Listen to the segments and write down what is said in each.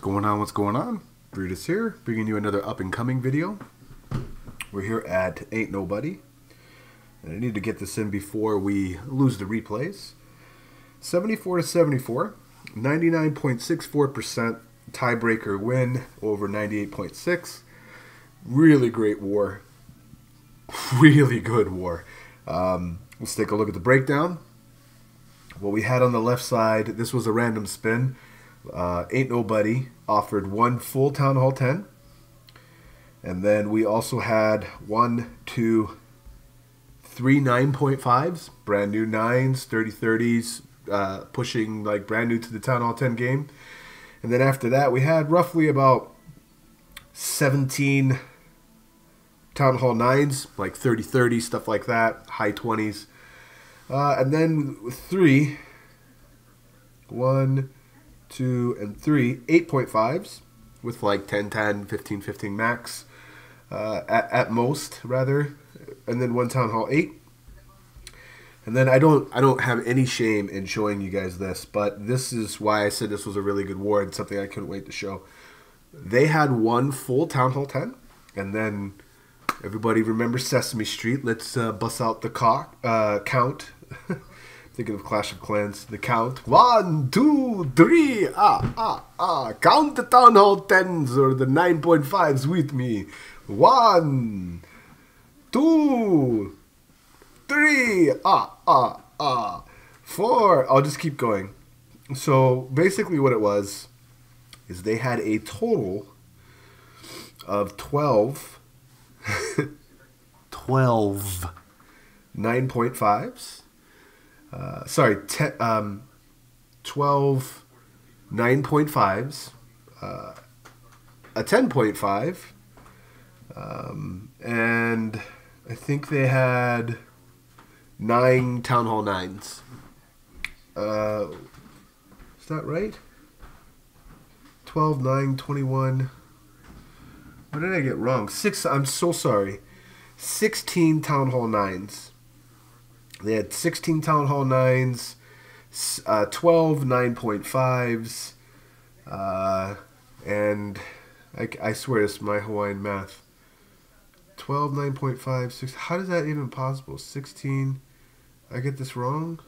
going on? What's going on? Brutus here, bringing you another up-and-coming video. We're here at AintNobody, and I need to get this in before we lose the replays. 74 to 74, 99.64% tiebreaker win over 98.6. Really great war. Really good war. Let's take a look at the breakdown. What we had on the left side, this was a random spin. AintNobody offered one full Town Hall 10. And then we also had 1, 2, 3 9.5s, brand new 9s, 30-30s, pushing like brand new to the Town Hall 10 game. And then after that, we had roughly about 17 Town Hall 9s, like 30-30, stuff like that, high 20s. And then 3, 1, 2, and 3, 8.5s with like 10-10, 15-15 max at most, rather. And then one Town Hall 8. And then I don't have any shame in showing you guys this, but this is why I said this was a really good war and something I couldn't wait to show. They had one full Town Hall 10, and then everybody remember Sesame Street. Let's bust out the count. Thinking of Clash of Clans. The count. 1, 2, 3. Count the Town Hall 10s or the 9.5s with me. 1, 2, 3. 4. I'll just keep going. So basically what it was is they had a total of 12 9.5s. Sorry, 12 9.5s, a 10.5, and I think they had 9 Town Hall 9s. Is that right? 12, 9, 21. What did I get wrong? 6. I'm so sorry. 16 Town Hall 9s. They had 16 Town Hall 9s, 12 9.5s, and I swear it's my Hawaiian math. 12 9.5, 6. How is that even possible? 16. I get this wrong.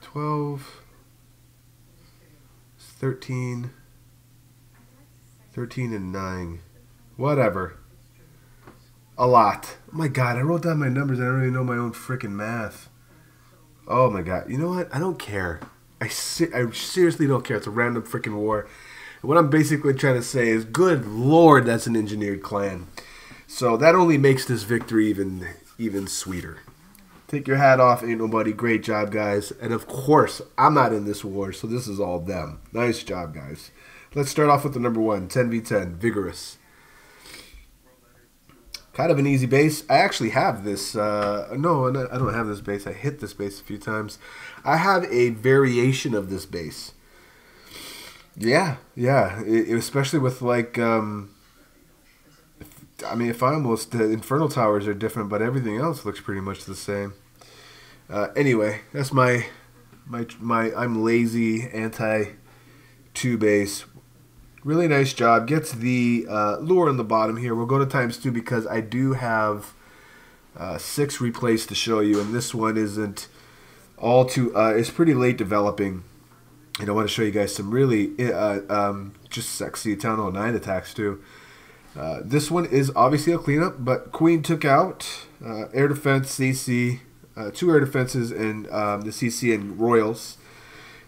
12, 13, 13 and 9. Whatever. A lot. Oh my God, I wrote down my numbers. I don't even know my own freaking math. Oh my God. You know what? I don't care. I seriously don't care. It's a random freaking war. And what I'm basically trying to say is, good Lord, that's an engineered clan. So that only makes this victory even sweeter. Take your hat off, AintNobody. Great job, guys. And of course, I'm not in this war, so this is all them. Nice job, guys. Let's start off with the number 1, 10v10, Vigorous. Kind of an easy base. I actually have this. No, I don't have this base. I hit this base a few times. I have a variation of this base. Yeah. Especially with like, I mean, if I almost, the Infernal Towers are different, but everything else looks pretty much the same. Anyway, that's my I'm lazy anti-2 base. Really nice job. Gets the lure on the bottom here. We'll go to ×2 because I do have 6 replays to show you, and this one isn't all too. It's pretty late developing, and I want to show you guys some really just sexy Town Hall 9 attacks too. This one is obviously a cleanup, but Queen took out air defense, CC, 2 air defenses, and the CC and Royals,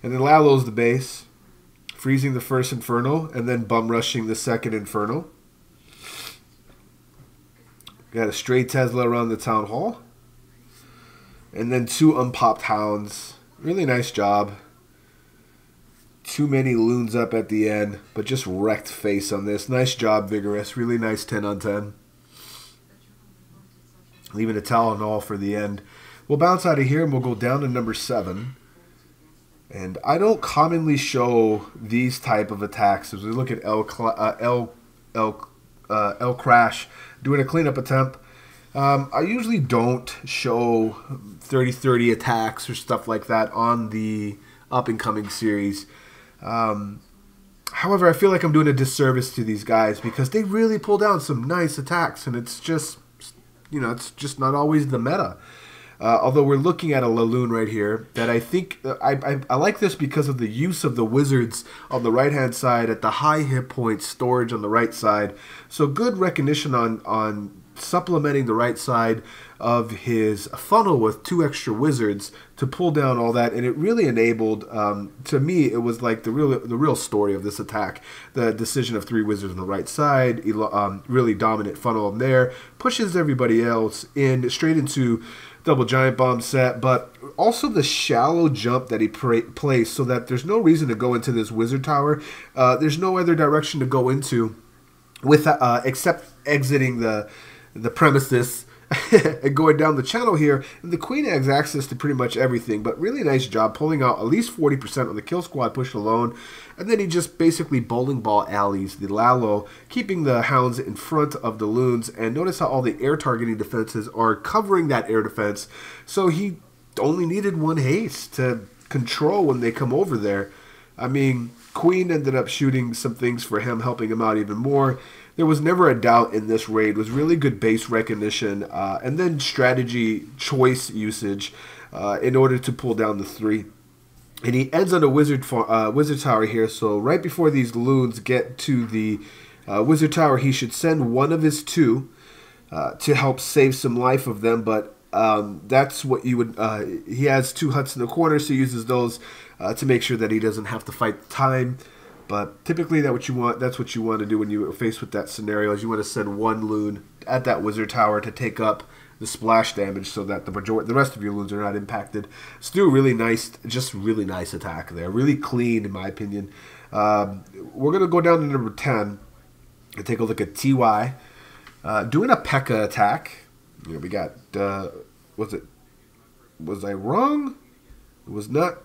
and then Lalo's the base. Freezing the first Inferno, and then bum rushing the second Inferno. Got a stray Tesla around the Town Hall. And then 2 unpopped Hounds. Really nice job. Too many loons up at the end, but just wrecked face on this. Nice job, Vigorous. Really nice 10 on 10. Leaving a Town Hall for the end. We'll bounce out of here, and we'll go down to number 7. And I don't commonly show these type of attacks. As we look at El Crash doing a cleanup attempt, I usually don't show 30-30 attacks or stuff like that on the up-and-coming series. However, I feel like I'm doing a disservice to these guys because they really pull down some nice attacks, and it's just, it's just not always the meta. Although we're looking at a Laloon right here that I think I like this because of the use of the wizards on the right-hand side at the high hit point storage on the right side. So good recognition on supplementing the right side of his funnel with 2 extra wizards to pull down all that, and it really enabled, to me, it was like the real story of this attack. The decision of 3 wizards on the right side, really dominant funnel in there, pushes everybody else in straight into double giant bomb set, but also the shallow jump that he placed so that there's no reason to go into this wizard tower. There's no other direction to go into with except exiting the premises and going down the channel here. And the queen has access to pretty much everything, but really nice job pulling out at least 40% on the kill squad push alone. And then he just basically bowling ball alleys the Lalo, keeping the hounds in front of the loons. And notice how all the air targeting defenses are covering that air defense. So he only needed 1 haste to control when they come over there. I mean, queen ended up shooting some things for him, helping him out even more. There was never a doubt in this raid. It was really good base recognition and then strategy choice usage in order to pull down the 3. And he ends on a wizard tower here. So right before these loons get to the wizard tower, he should send 1 of his 2 to help save some life of them. But that's what you would. He has 2 huts in the corner, so he uses those to make sure that he doesn't have to fight the time. But typically, that's what you want to do when you are faced with that scenario. Is you want to send 1 loon at that wizard tower to take up the splash damage, so that the rest of your loons are not impacted. Still, really nice attack there. Really clean, in my opinion. We're gonna go down to number 10 and take a look at TY doing a P.E.K.K.A. attack. We got was I wrong? It was not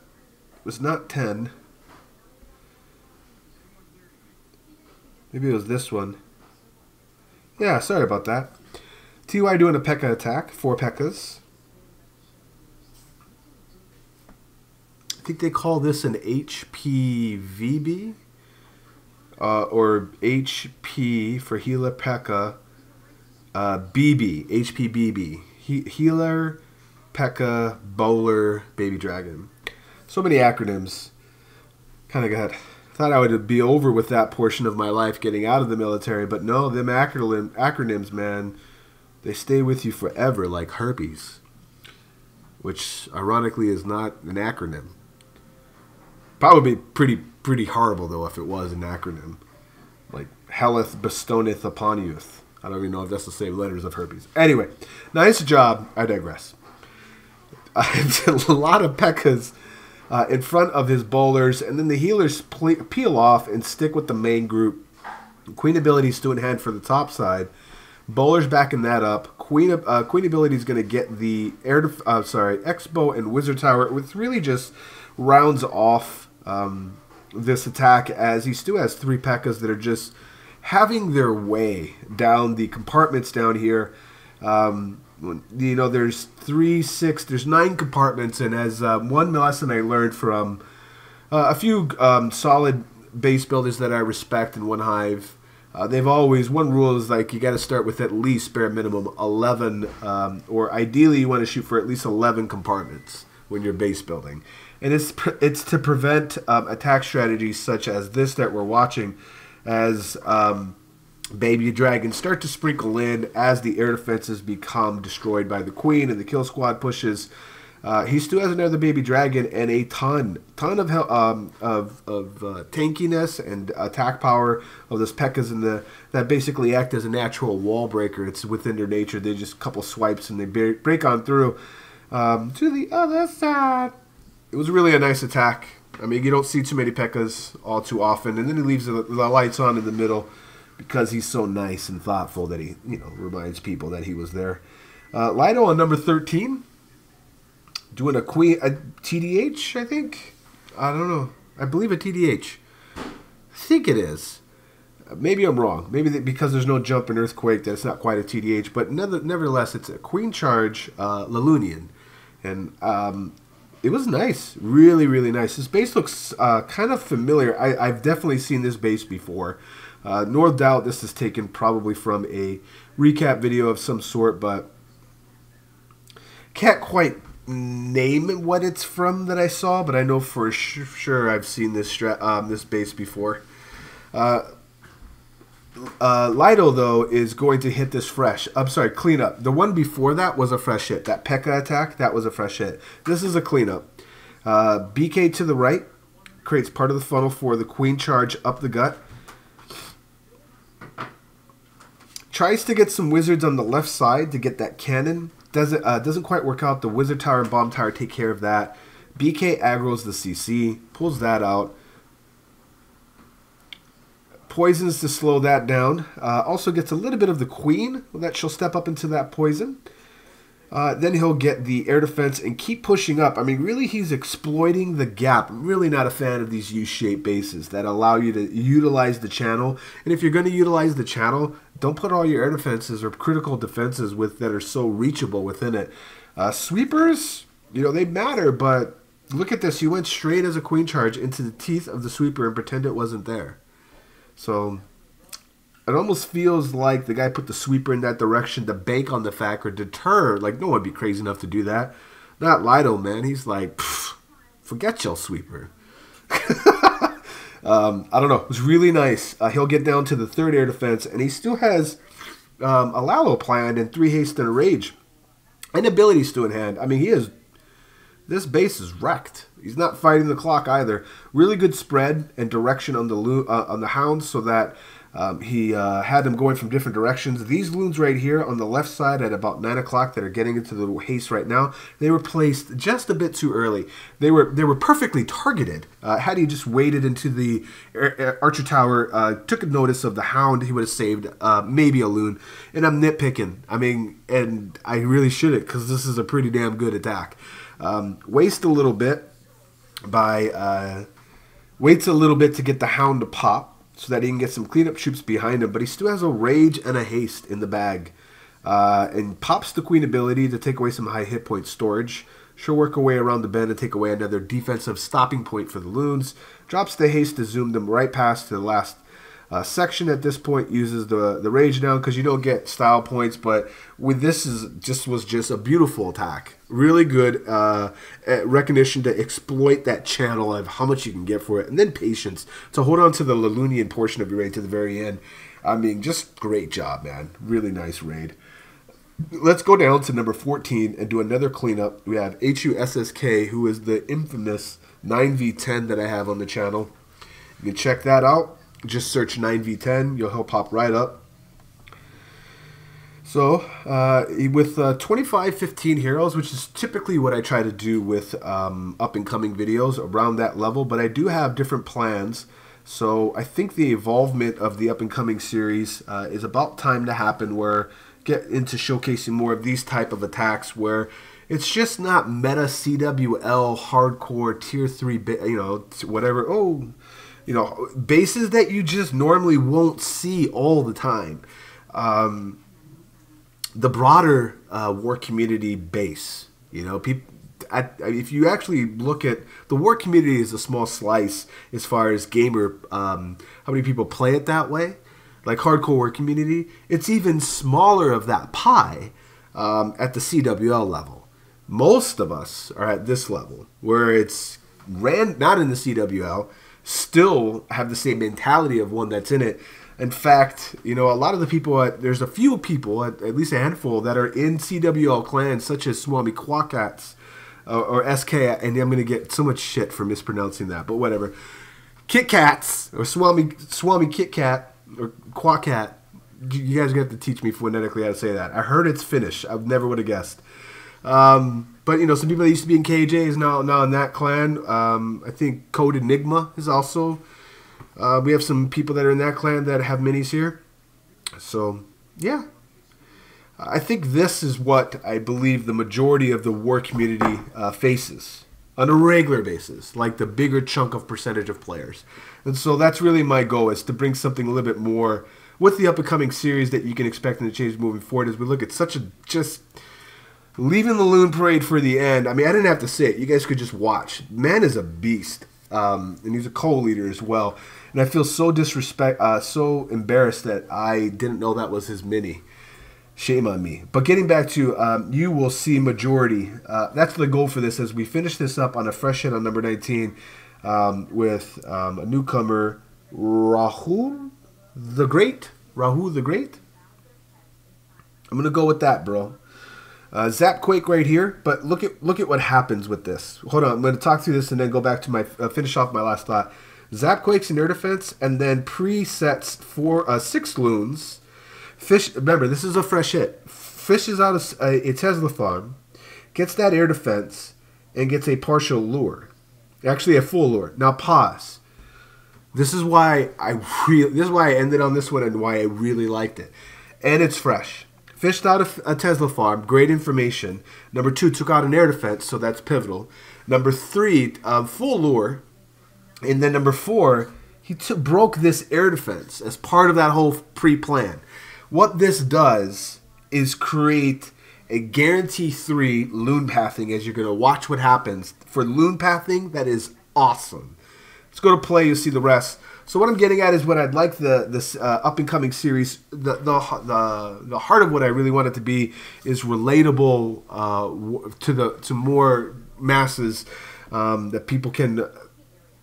10. Maybe it was this one. Yeah, sorry about that. TY doing a P.E.K.K.A. attack, 4 P.E.K.K.A.s. I think they call this an HPVB. Or HP for healer P.E.K.K.A. BB, HPBB. Healer, P.E.K.K.A., Bowler, Baby Dragon. So many acronyms. Kind of thought I would be over with that portion of my life getting out of the military, but no, them acronyms, man, they stay with you forever like herpes, which ironically is not an acronym. Probably pretty horrible, though, if it was an acronym. Like helleth bestoneth upon youth. I don't even know if that's the same letters of herpes. Anyway, nice job. I digress. A lot of P.E.K.K.A.s in front of his bowlers, and then the healers peel off and stick with the main group. Queen ability still in hand for the top side. Bowlers backing that up. Queen ability is going to get the X-Bow and Wizard Tower, which really just rounds off this attack, as he still has 3 P.E.K.K.A.s that are just having their way down the compartments down here. There's there's 9 compartments, and as one lesson I learned from a few solid base builders that I respect in One Hive, one rule is like you got to start with at least bare minimum 11, or ideally you want to shoot for at least 11 compartments when you're base building, and it's to prevent attack strategies such as this that we're watching, as Baby Dragons start to sprinkle in as the air defenses become destroyed by the Queen and the kill squad pushes. He still has another Baby Dragon and a ton of tankiness and attack power of this P.E.K.K.A.s that basically act as a natural wall breaker. It's within their nature. They just couple swipes and they break on through to the other side. It was really a nice attack. I mean, you don't see too many P.E.K.K.A.s all too often, and then he leaves the lights on in the middle, because he's so nice and thoughtful that he, reminds people that he was there. Lido on number 13, doing a TDH, I think. I don't know. I believe a TDH. I think it is. Maybe I'm wrong. Maybe because there's no jump in Earthquake, that it's not quite a TDH. But nevertheless, it's a Queen Charge Lalunian. And It was nice. Really, really nice. This base looks kind of familiar. I've definitely seen this base before. No doubt this is taken probably from a recap video of some sort, but can't quite name what it's from that I saw, but I know for sure I've seen this this base before. Lido, though, is going to hit this fresh. I'm sorry, cleanup. The one before that was a fresh hit. That P.E.K.K.A. attack, that was a fresh hit. This is a cleanup. BK to the right creates part of the funnel for the queen charge up the gut. Tries to get some wizards on the left side to get that cannon. Doesn't quite work out. The wizard tower and bomb tower take care of that. BK aggroes the CC, pulls that out. Poisons to slow that down. Also gets a little bit of the queen. That she'll step up into that poison. Then he'll get the air defense and keep pushing up. I mean, really, he's exploiting the gap. I'm really not a fan of these U-shaped bases that allow you to utilize the channel. And if you're going to utilize the channel, don't put all your air defenses or critical defenses that are so reachable within it. Sweepers, they matter, but look at this. He went straight as a queen charge into the teeth of the sweeper and pretend it wasn't there. So it almost feels like the guy put the sweeper in that direction to bank on the fact or deter. Like, no one would be crazy enough to do that. Not Lido, man. He's like, forget your sweeper. I don't know. It was really nice. He'll get down to the third air defense, and he still has a Lalo planned and 3 haste and a rage. And abilities still in hand. I mean, this base is wrecked. He's not fighting the clock either. Really good spread and direction on the hounds so that he had them going from different directions. These loons right here on the left side at about 9 o'clock that are getting into the haste right now, they were placed just a bit too early. They were perfectly targeted. Had he just waited into the archer tower, took a notice of the hound, he would have saved maybe a loon. And I'm nitpicking. I mean, and I really shouldn't because this is a pretty damn good attack. Waste a little bit by waits a little bit to get the hound to pop so that he can get some cleanup troops behind him, but he still has a rage and a haste in the bag, and pops the queen ability to take away some high hit point storage. She'll work her way around the bend and take away another defensive stopping point for the loons. Drops the haste to zoom them right past to the last section at this point. Uses the rage down because you don't get style points, but with this was just a beautiful attack. Really good recognition to exploit that channel of how much you can get for it, and then patience to hold on to the Lalunian portion of your raid to the very end. I mean, just great job, man. Really nice raid. Let's go down to number 14 and do another cleanup. We have HUSSK, who is the infamous 9v10 that I have on the channel. You can check that out. Just search 9v10. He'll pop right up. So, with 25-15 heroes, which is typically what I try to do with up-and-coming videos around that level, but I do have different plans. So, I think the evolvement of the up-and-coming series is about time to happen, where get into showcasing more of these type of attacks where it's just not meta CWL hardcore tier 3, whatever. Bases that you just normally won't see all the time. The broader war community base, if you actually look at the war community is a small slice as far as gamer, how many people play it that way, like hardcore war community. It's even smaller of that pie at the CWL level. Most of us are at this level where it's not in the CWL. Still have the same mentality of one that's in it. In fact, a lot of the people, there's a few people, at least a handful, that are in CWL clans, such as Swami Quackats, or SK, and I'm going to get so much shit for mispronouncing that, but whatever. Kit Kats, or Swami Kit Kat, or Quackcat. You guys are going to have to teach me phonetically how to say that. I heard it's Finnish. I never would have guessed. But, some people that used to be in KJ is now in that clan. I think Code Enigma is also. We have some people that are in that clan that have minis here. So, yeah. I think this is what I believe the majority of the war community faces on a regular basis, like the bigger chunk of percentage of players. And so that's really my goal, is to bring something a little bit more with the up-and-coming series that you can expect in the change moving forward as we look at such a just Leaving the loon parade for the end. I mean, I didn't have to say it. You guys could just watch. Man is a beast. And he's a co-leader as well. And I feel so so embarrassed that I didn't know that was his mini. Shame on me. But getting back to, you will see majority. That's the goal for this as we finish this up on a fresh hit on number 19 with a newcomer, Rahul the Great. Rahul the Great. I'm going to go with that, bro. Zap Quake right here, but look at what happens with this. Hold on, I'm going to talk through this and then go back to my finish off my last thought. Zap Quake's in air defense, and then presets for 6 loons. Fish. Remember, this is a fresh hit. Fishes out a Tesla farm, gets that air defense, and gets a partial lure. Actually, a full lure. Now pause. This is why I ended on this one and why I really liked it, and it's fresh. Fished out a Tesla farm, great information. Number 2, took out an air defense, so that's pivotal. Number 3, full lure. And then number 4, he broke this air defense as part of that whole pre-plan. What this does is create a guarantee 3 loon pathing as you're going to watch what happens. For loon pathing, that is awesome. Let's go to play, you'll see the rest. So what I'm getting at is what I'd like this up-and-coming series, the heart of what I really want it to be is relatable to more masses that people can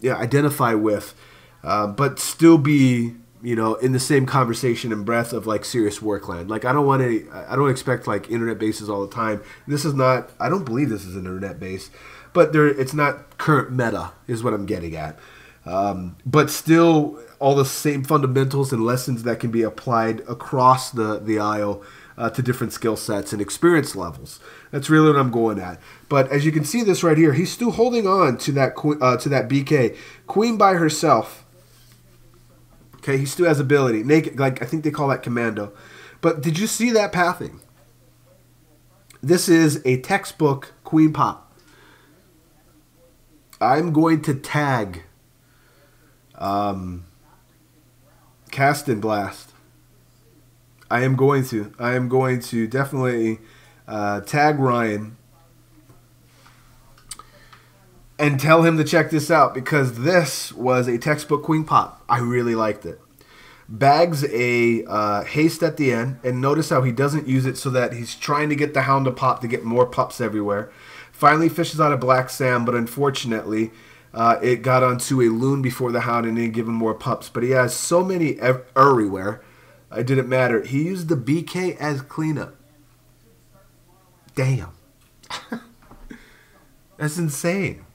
identify with, but still be in the same conversation and breath of like serious Warclan. Like I don't expect like internet bases all the time. This is not. I don't believe this is an internet base, but it's not current meta is what I'm getting at. But still, all the same fundamentals and lessons that can be applied across the aisle to different skill sets and experience levels. That's really what I'm going at. But as you can see this right here, he's still holding on to that BK. Queen by herself. Okay, he still has ability. Naked, like I think they call that commando. But did you see that pathing? This is a textbook queen pop. I'm going to tag Cast and Blast. I am going to definitely tag Ryan and tell him to check this out because this was a textbook queen pop. I really liked it. Bags a haste at the end, and notice how he doesn't use it so that he's trying to get the hound to pop to get more pups everywhere. Finally fishes out a Black Sam, but unfortunately it got onto a loon before the hound and didn't give him more pups. But he has so many everywhere. It didn't matter. He used the BK as cleanup. Damn. That's insane.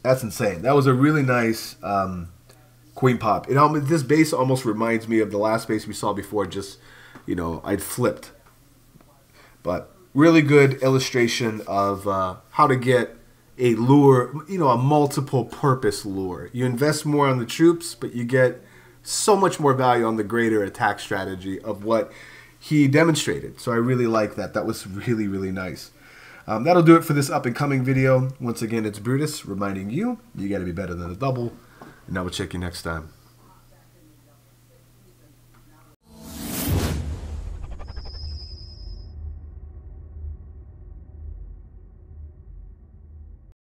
That's insane. That was a really nice queen pop. This base almost reminds me of the last base we saw before. Just, I'd flipped. But really good illustration of how to get a lure, a multiple purpose lure. You invest more on the troops, but you get so much more value on the greater attack strategy of what he demonstrated. So I really like that. That was really, really nice. That'll do it for this up-and-coming video. Once again, it's Brutus reminding you, you got to be better than a double. And I will check you next time.